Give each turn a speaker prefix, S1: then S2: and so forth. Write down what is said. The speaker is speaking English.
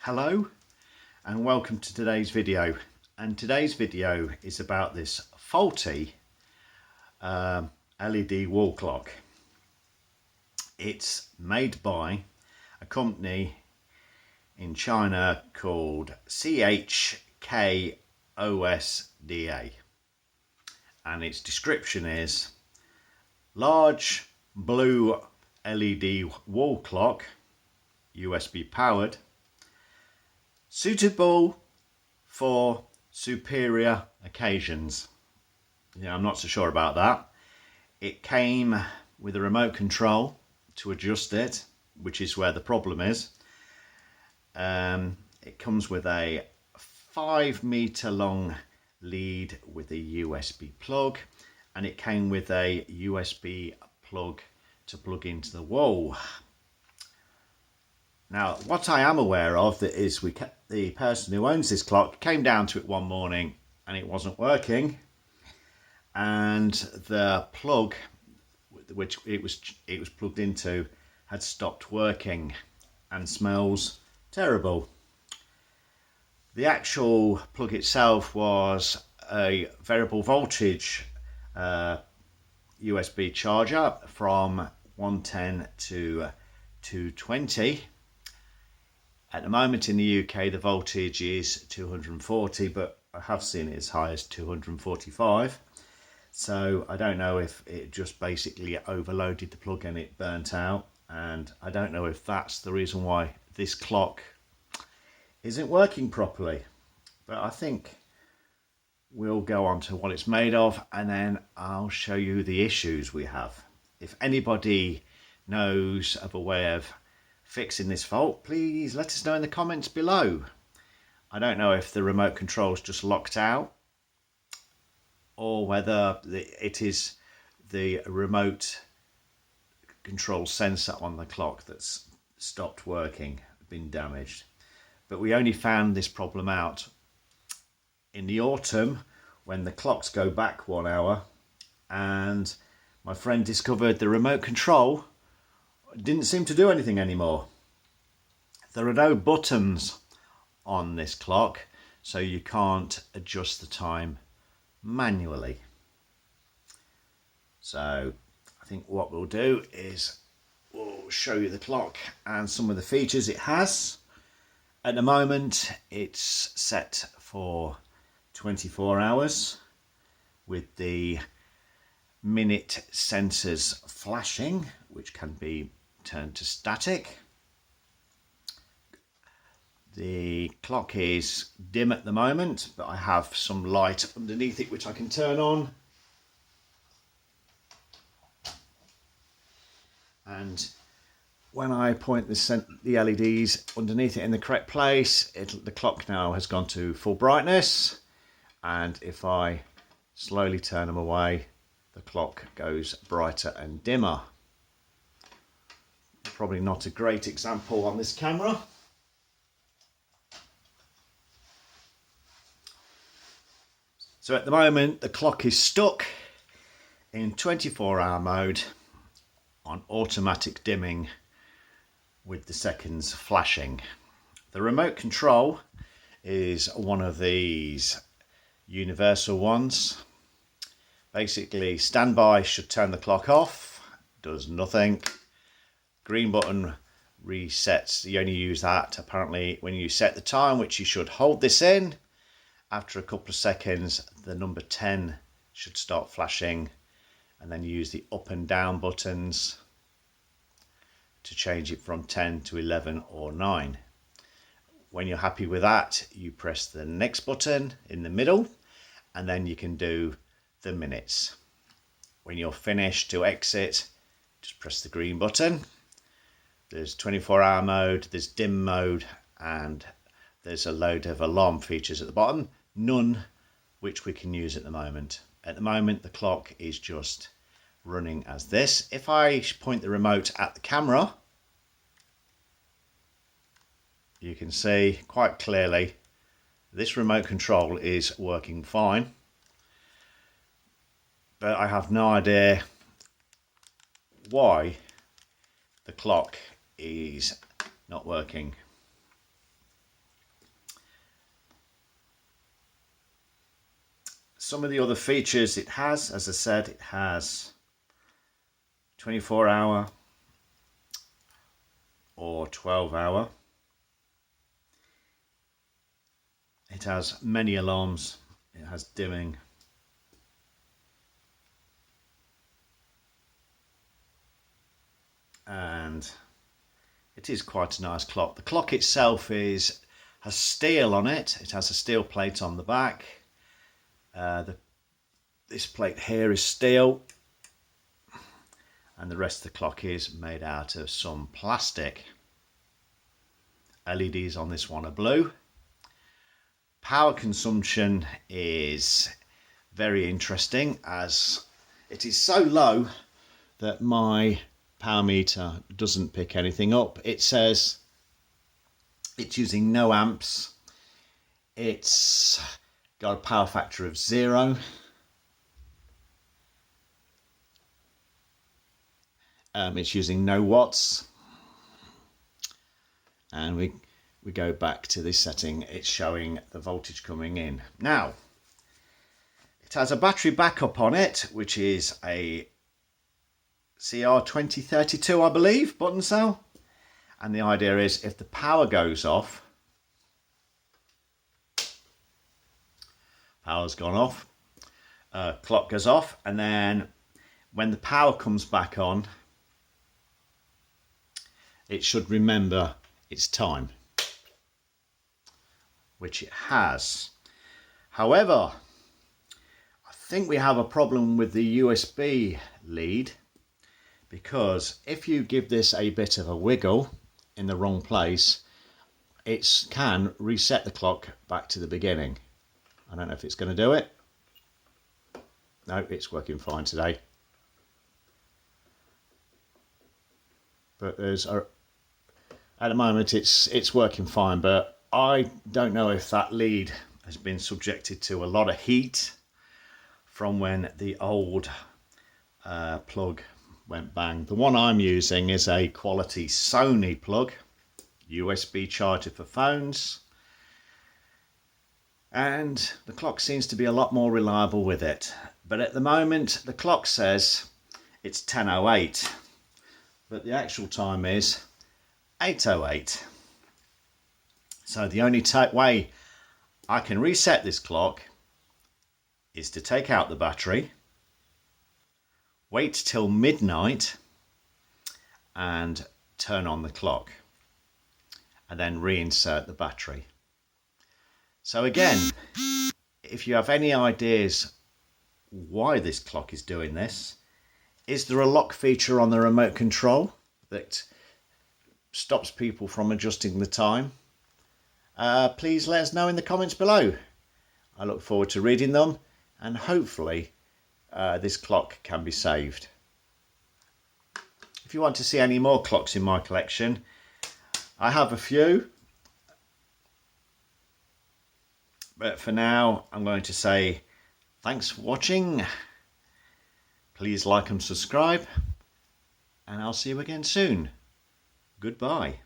S1: Hello and welcome to today's video, and today's video is about this faulty LED wall clock. It's made by a company in China called Chkosda, and its description is large blue LED wall clock, USB powered, suitable for superior occasions. Yeah, I'm not so sure about that. It came with a remote control to adjust it, which is where the problem is. It comes with a 5-meter long lead with a USB plug, and it came with a USB plug to plug into the wall. Now, what I am aware of is the person who owns this clock came down to it one morning and it wasn't working, and the plug which it was plugged into had stopped working and smells terrible. The actual plug itself was a variable voltage USB charger from 110 to 220. At the moment in the UK the voltage is 240, but I have seen it as high as 245. So I don't know if it just basically overloaded the plug and it burnt out, and I don't know if that's the reason why this clock isn't working properly. But I think we'll go on to what it's made of, and then I'll show you the issues we have. If anybody knows of a way of fixing this fault, please let us know in the comments below. I don't know if the remote control is just locked out, or whether it is the remote control sensor on the clock that's stopped working, been damaged. But we only found this problem out in the autumn when the clocks go back 1 hour, and my friend discovered the remote control didn't seem to do anything anymore. There are no buttons on this clock, so you can't adjust the time manually. So I think what we'll do is we'll show you the clock and some of the features it has. At the moment it's set for 24 hours with the minute sensors flashing, which can be turned to static. The clock is dim at the moment, but I have some light underneath it which I can turn on. And when I point the LEDs underneath it in the correct place, the clock now has gone to full brightness. And if I slowly turn them away, the clock goes brighter and dimmer. Probably not a great example on this camera. So at the moment the clock is stuck in 24-hour mode on automatic dimming with the seconds flashing. The remote control is one of these universal ones. Basically, standby should turn the clock off, does nothing. Green button resets, you only use that apparently when you set the time, which you should hold this in. After a couple of seconds the number 10 should start flashing, and then you use the up and down buttons to change it from 10 to 11 or 9. When you're happy with that, you press the next button in the middle, and then you can do the minutes. When you're finished, to exit, just press the green button. There's 24-hour mode, there's dim mode, and there's a load of alarm features at the bottom, none which we can use at the moment. At the moment the clock is just running as this. If I point the remote at the camera, you can see quite clearly this remote control is working fine, but I have no idea why the clock is not working. some of the other features it has, as I said, it has 24-hour or 12-hour. It has many alarms. It has dimming. And it is quite a nice clock. The clock itself has steel on it. It has a steel plate on the back. This plate here is steel, and the rest of the clock is made out of some plastic. LEDs on this one are blue. Power consumption is very interesting, as it is so low that my power meter doesn't pick anything up. It says it's using no amps. It's got a power factor of 0. It's using no watts. And we go back to this setting. It's showing the voltage coming in. Now, it has a battery backup on it, which is a CR2032, I believe, button cell. And the idea is, if the power goes off, power's gone off, clock goes off, and then when the power comes back on, it should remember its time, which it has. However, I think we have a problem with the USB lead, because if you give this a bit of a wiggle in the wrong place, it can reset the clock back to the beginning. I don't know if it's going to do it. No, it's working fine today. But at the moment it's working fine, but I don't know if that lead has been subjected to a lot of heat from when the old plug went bang. The one I'm using is a quality Sony plug, USB charger for phones, and the clock seems to be a lot more reliable with it. But at the moment the clock says it's 10:08, but the actual time is 8:08. So the only way I can reset this clock is to take out the battery, wait till midnight and turn on the clock, and then reinsert the battery. So again, if you have any ideas why this clock is doing this, is there a lock feature on the remote control that stops people from adjusting the time? Please let us know in the comments below. I look forward to reading them, and hopefully this clock can be saved. If you want to see any more clocks in my collection, I have a few, but for now I'm going to say thanks for watching. Please like and subscribe, and I'll see you again soon. Goodbye.